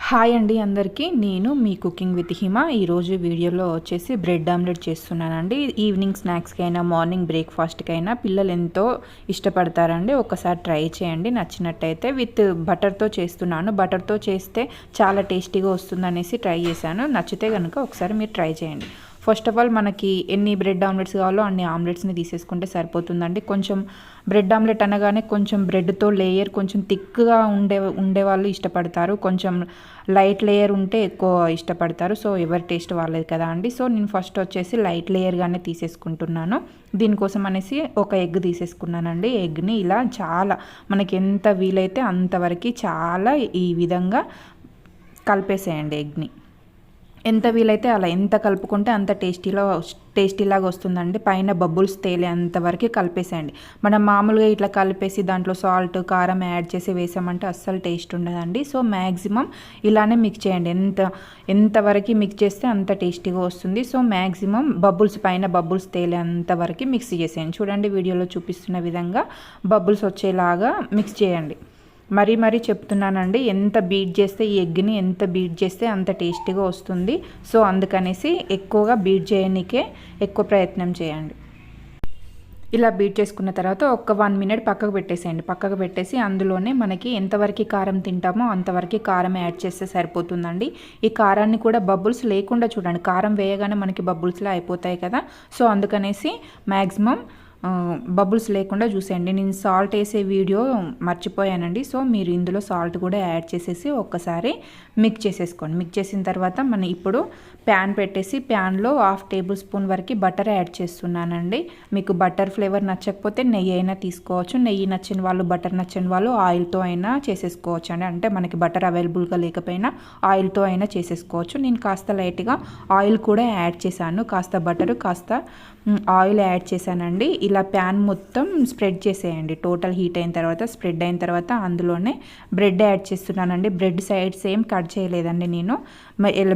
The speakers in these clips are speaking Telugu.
హాయ్ అండి అందరికీ, నేను మీ కుకింగ్ విత్ హిమ. ఈరోజు వీడియోలో వచ్చేసి బ్రెడ్ ఆమ్లెట్ చేస్తున్నానండి. ఈవినింగ్ స్నాక్స్కి అయినా మార్నింగ్ బ్రేక్ఫాస్ట్కి అయినా పిల్లలు ఎంతో ఇష్టపడతారండి. ఒకసారి ట్రై చేయండి, నచ్చినట్టయితే. విత్ బటర్తో చేస్తున్నాను. బటర్తో చేస్తే చాలా టేస్టీగా వస్తుందనేసి ట్రై చేశాను. నచ్చితే కనుక ఒకసారి మీరు ట్రై చేయండి. ఫస్ట్ ఆఫ్ ఆల్ మనకి ఎన్ని బ్రెడ్ ఆమ్లెట్స్ కావాలో అన్ని ఆమ్లెట్స్ని తీసేసుకుంటే సరిపోతుందండి. కొంచెం బ్రెడ్ ఆమ్లెట్ అనగానే కొంచెం బ్రెడ్తో లేయర్ కొంచెం థిక్గా ఉండేవాళ్ళు ఇష్టపడతారు, కొంచెం లైట్ లేయర్ ఉంటే ఎక్కువ ఇష్టపడతారు. సో ఎవరి టేస్ట్ వాళ్ళది కదా అండి. సో నేను ఫస్ట్ వచ్చేసి లైట్ లేయర్గానే తీసేసుకుంటున్నాను. దీనికోసం అనేసి ఒక ఎగ్ తీసేసుకున్నానండి. ఎగ్ని ఇలా చాలా మనకి ఎంత వీలైతే అంతవరకు చాలా ఈ విధంగా కలిపేసేయండి. ఎగ్ని ఎంత వీలైతే అలా, ఎంత కలుపుకుంటే అంత టేస్టీలాగా వస్తుందండి. పైన బబుల్స్ తేలే అంతవరకు కలిపేసేయండి. మనం మామూలుగా ఇట్లా కలిపేసి దాంట్లో సాల్ట్ కారం యాడ్ చేసి వేసామంటే అస్సలు టేస్ట్ ఉండదండి. సో మ్యాక్సిమం ఇలానే మిక్స్ చేయండి. ఎంతవరకు మిక్స్ చేస్తే అంత టేస్టీగా వస్తుంది. సో మ్యాక్సిమం పైన బబుల్స్ తేలే అంతవరకు మిక్స్ చేసేయండి. చూడండి, వీడియోలో చూపిస్తున్న విధంగా బబుల్స్ వచ్చేలాగా మిక్స్ చేయండి. మరీ చెప్తున్నానండి, ఎంత బీట్ చేస్తే ఈ ఎగ్ని ఎంత బీట్ చేస్తే అంత టేస్టీగా వస్తుంది. సో అందుకనేసి ఎక్కువగా బీట్ చేయడానికే ఎక్కువ ప్రయత్నం చేయండి. ఇలా బీట్ చేసుకున్న తర్వాత ఒక 1 మినిట్ పక్కకు పెట్టేసేయండి. పక్కకు పెట్టేసి అందులోనే మనకి ఎంతవరకు కారం తింటామో అంతవరకు కారం యాడ్ చేస్తే సరిపోతుందండి. ఈ కారాన్ని కూడా బబుల్స్ లేకుండా చూడండి. కారం వేయగానే మనకి బబుల్స్లా అయిపోతాయి కదా. సో అందుకనేసి మ్యాక్సిమం బబుల్స్ లేకుండా చూసేయండి. నేను సాల్ట్ వేసే వీడియో మర్చిపోయానండి. సో మీరు ఇందులో సాల్ట్ కూడా యాడ్ చేసేసి ఒక్కసారి మిక్స్ చేసేసుకోండి. మిక్స్ చేసిన తర్వాత మనం ఇప్పుడు ప్యాన్ పెట్టేసి ప్యాన్లో 1/2 టేబుల్ స్పూన్ వరకు బటర్ యాడ్ చేస్తున్నానండి. మీకు బటర్ ఫ్లేవర్ నచ్చకపోతే నెయ్యి అయినా తీసుకోవచ్చు. నెయ్యి నచ్చిన వాళ్ళు, బటర్ నచ్చని వాళ్ళు ఆయిల్తో అయినా చేసేసుకోవచ్చు అండి. అంటే మనకి బటర్ అవైలబుల్గా లేకపోయినా ఆయిల్తో అయినా చేసేసుకోవచ్చు. నేను కాస్త లైట్గా ఆయిల్ కూడా యాడ్ చేశాను. కాస్త బటరు కాస్త ఆయిల్ యాడ్ చేశానండి. ఇలా ప్యాన్ మొత్తం స్ప్రెడ్ చేసేయండి. టోటల్ హీట్ అయిన తర్వాత, స్ప్రెడ్ అయిన తర్వాత అందులోనే బ్రెడ్ యాడ్ చేస్తున్నానండి. బ్రెడ్ సైడ్స్ ఏం కట్ చేయలేదండి నేను.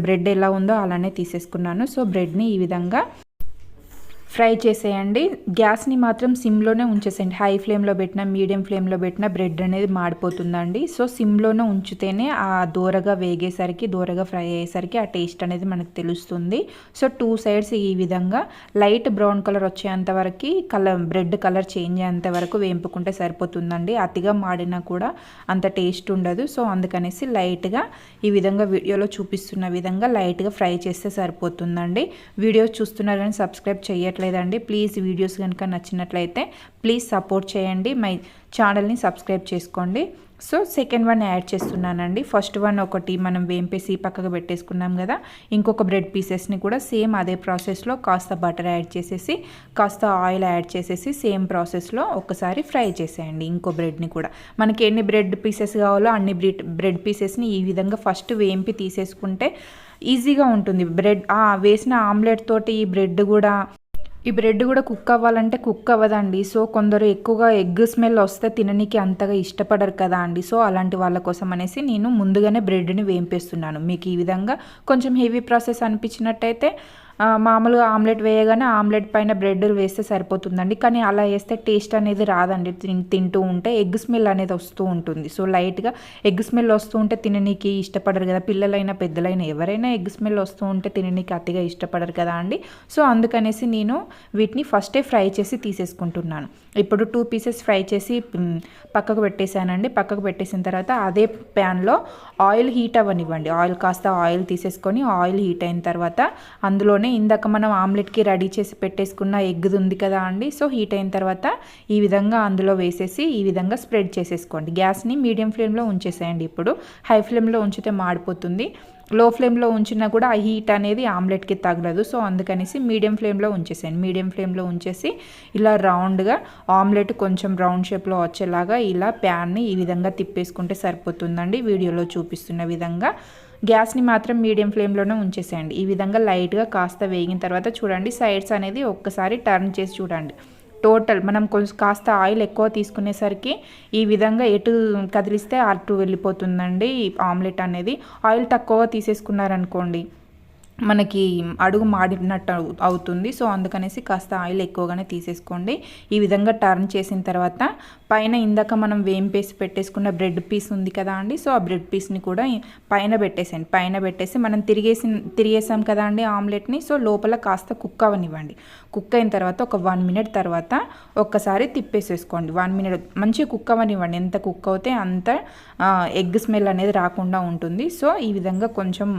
బ్రెడ్ ఎలా ఉందో అలానే తీసేసుకున్నాను. సో బ్రెడ్ని ఈ విధంగా ఫ్రై చేసేయండి. గ్యాస్ని మాత్రం సిమ్లోనే ఉంచేసేయండి. హై ఫ్లేమ్లో పెట్టినా మీడియం ఫ్లేమ్లో పెట్టినా బ్రెడ్ అనేది మాడిపోతుందండి. సో సిమ్లోనే ఉంచితేనే ఆ దూరగా వేగేసరికి, దూరగా ఫ్రై అయ్యేసరికి ఆ టేస్ట్ అనేది మనకు తెలుస్తుంది. సో 2 సైడ్స్ ఈ విధంగా లైట్ బ్రౌన్ కలర్ వచ్చేంత వరకు బ్రెడ్ కలర్ చేంజ్ అయ్యేంత వరకు వేంపుకుంటే సరిపోతుందండి. అతిగా మాడినా కూడా అంత టేస్ట్ ఉండదు. సో అందుకనేసి లైట్గా ఈ విధంగా వీడియోలో చూపిస్తున్న విధంగా లైట్గా ఫ్రై చేస్తే సరిపోతుందండి. వీడియో చూస్తున్నారు కానీ సబ్స్క్రైబ్ చేయట్లేదండి. ప్లీజ్ వీడియోస్ కనుక నచ్చినట్లయితే ప్లీజ్ సపోర్ట్ చేయండి. మై ఛానల్ని సబ్స్క్రైబ్ చేసుకోండి. సో సెకండ్ వన్ యాడ్ చేస్తున్నానండి. ఫస్ట్ వన్ ఒకటి మనం వేంపేసి పక్కకు పెట్టేసుకున్నాం కదా. ఇంకొక బ్రెడ్ పీసెస్ని కూడా సేమ్ అదే ప్రాసెస్లో కాస్త బటర్ యాడ్ చేసేసి కాస్త ఆయిల్ యాడ్ చేసేసి సేమ్ ప్రాసెస్లో ఒకసారి ఫ్రై చేసేయండి. ఇంకో బ్రెడ్ని కూడా మనకి ఎన్ని బ్రెడ్ పీసెస్ కావాలో అన్ని బ్రెడ్ పీసెస్ని ఈ విధంగా ఫస్ట్ వేంపి తీసేసుకుంటే ఈజీగా ఉంటుంది. వేసిన ఆమ్లెట్ తోటి ఈ బ్రెడ్ కూడా కుక్ అవ్వాలంటే కుక్ అవ్వదండి. సో కొందరు ఎక్కువగా ఎగ్ స్మెల్ వస్తే తిననీకి అంతగా ఇష్టపడరు కదా అండి. సో అలాంటి వాళ్ళ కోసం అనేసి నేను ముందుగానే బ్రెడ్ని వేంపేస్తున్నాను. మీకు ఈ విధంగా కొంచెం హెవీ ప్రాసెస్ అనిపించినట్టయితే మామూలుగా ఆమ్లెట్ వేయగానే ఆమ్లెట్ పైన బ్రెడ్ వేస్తే సరిపోతుందండి. కానీ అలా వేస్తే టేస్ట్ అనేది రాదండి. తింటూ ఉంటే ఎగ్ స్మెల్ అనేది వస్తూ ఉంటుంది. సో లైట్గా ఎగ్ స్మెల్ వస్తూ ఉంటే తిననీకి ఇష్టపడరు కదా. పిల్లలైనా పెద్దలైనా ఎవరైనా ఎగ్ స్మెల్ వస్తూ ఉంటే తిననీకి అతిగా ఇష్టపడరు కదా అండి. సో అందుకనేసి నేను వీటిని ఫస్టే ఫ్రై చేసి తీసేసుకుంటున్నాను. ఇప్పుడు 2 పీసెస్ ఫ్రై చేసి పక్కకు పెట్టేశానండి. పక్కకు పెట్టేసిన తర్వాత అదే ప్యాన్లో ఆయిల్ హీట్ అవ్వనివ్వండి. కాస్త ఆయిల్ తీసేసుకొని ఆయిల్ హీట్ అయిన తర్వాత అందులోనే ఇందాక మనం ఆమ్లెట్కి రెడీ చేసి పెట్టేసుకున్న ఎగ్ ఉంది కదా అండి. సో హీట్ అయిన తర్వాత ఈ విధంగా అందులో వేసేసి ఈ విధంగా స్ప్రెడ్ చేసేసుకోండి. గ్యాస్ని మీడియం ఫ్లేమ్లో ఉంచేసేయండి. ఇప్పుడు హై ఫ్లేమ్లో ఉంచితే మాడిపోతుంది. లో ఫ్లేమ్లో ఉంచినా కూడా ఆ హీట్ అనేది ఆమ్లెట్కి తగలదు. సో అందుకనేసి మీడియం ఫ్లేమ్లో ఉంచేసేయండి. మీడియం ఫ్లేమ్లో ఉంచేసి ఇలా రౌండ్గా ఆమ్లెట్ కొంచెం రౌండ్ షేప్లో వచ్చేలాగా ఇలా ప్యాన్ని ఈ విధంగా తిప్పేసుకుంటే సరిపోతుందండి. వీడియోలో చూపిస్తున్న విధంగా గ్యాస్ని మాత్రం మీడియం ఫ్లేమ్లోనే ఉంచేసేయండి. ఈ విధంగా లైట్గా కాస్త వేగిన తర్వాత చూడండి, సైడ్స్ అనేది ఒక్కసారి టర్న్ చేసి చూడండి. టోటల్ మనం కొంచెం కాస్త ఆయిల్ ఎక్కువ తీసుకునేసరికి ఈ విధంగా ఎటు కదిలిస్తే అటు వెళ్ళిపోతుందండి ఆమ్లెట్ అనేది. ఆయిల్ తక్కువ తీసేసుకున్నారనుకోండి మనకి అడుగు మాడినట్టు అవుతుంది. సో అందుకనేసి కాస్త ఆయిల్ ఎక్కువగానే తీసేసుకోండి. ఈ విధంగా టర్న్ చేసిన తర్వాత పైన ఇందాక మనం వేంపేసి పెట్టేసుకున్న బ్రెడ్ పీస్ ఉంది కదా అండి, సో ఆ బ్రెడ్ పీస్ని కూడా పైన పెట్టేసేయండి. పైన పెట్టేసి మనం తిరిగేసాం కదా అండి ఆమ్లెట్ని, సో లోపల కాస్త కుక్ అవనివ్వండి. కుక్ అయిన తర్వాత ఒక 1 మినిట్ తర్వాత ఒక్కసారి తిప్పేసేసుకోండి. 1 మినిట్ మంచిగా కుక్ అవనివ్వండి. ఎంత కుక్ అవుతే అంత ఎగ్ స్మెల్ అనేది రాకుండా ఉంటుంది. సో ఈ విధంగా కొంచెం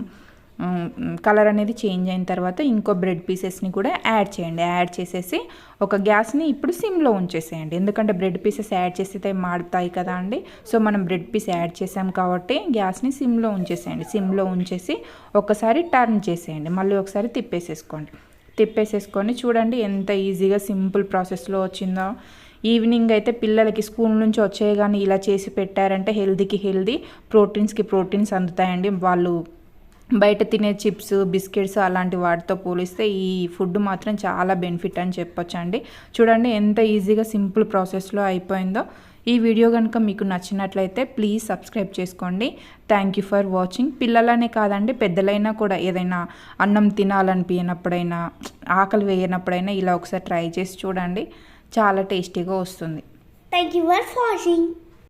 కలర్ అనేది చేంజ్ అయిన తర్వాత ఇంకో బ్రెడ్ పీసెస్ని కూడా యాడ్ చేయండి. యాడ్ చేసేసి ఒక గ్యాస్ని ఇప్పుడు సిమ్లో ఉంచేసేయండి. ఎందుకంటే బ్రెడ్ పీసెస్ యాడ్ చేస్తే మాడుతాయి కదా అండి. సో మనం బ్రెడ్ పీస్ యాడ్ చేసాం కాబట్టి గ్యాస్ని సిమ్లో ఉంచేసేయండి. సిమ్లో ఉంచేసి ఒకసారి టర్న్ చేసేయండి. మళ్ళీ ఒకసారి తిప్పేసేసుకొని చూడండి ఎంత ఈజీగా సింపుల్ ప్రాసెస్లో వచ్చిందో. ఈవినింగ్ అయితే పిల్లలకి స్కూల్ నుంచి వచ్చేయగానే ఇలా చేసి పెట్టారంటే హెల్తీకి హెల్తీ, ప్రోటీన్స్కి ప్రోటీన్స్ అందుతాయండి. వాళ్ళు బయట తినే చిప్స్, బిస్కెట్స్ అలాంటి వాటితో పోలిస్తే ఈ ఫుడ్ మాత్రం చాలా బెనిఫిట్ అని చెప్పొచ్చండి. చూడండి ఎంత ఈజీగా సింపుల్ ప్రాసెస్లో అయిపోయిందో. ఈ వీడియో కనుక మీకు నచ్చినట్లయితే ప్లీజ్ సబ్స్క్రైబ్ చేసుకోండి. Thank you for watching. పిల్లలనే కాదండి, పెద్దలైనా కూడా ఏదైనా అన్నం తినాలనిపించినప్పుడైనా, ఆకలి వేయనప్పుడైనా ఇలా ఒకసారి ట్రై చేసి చూడండి. చాలా టేస్టీగా వస్తుంది. Thank you for watching.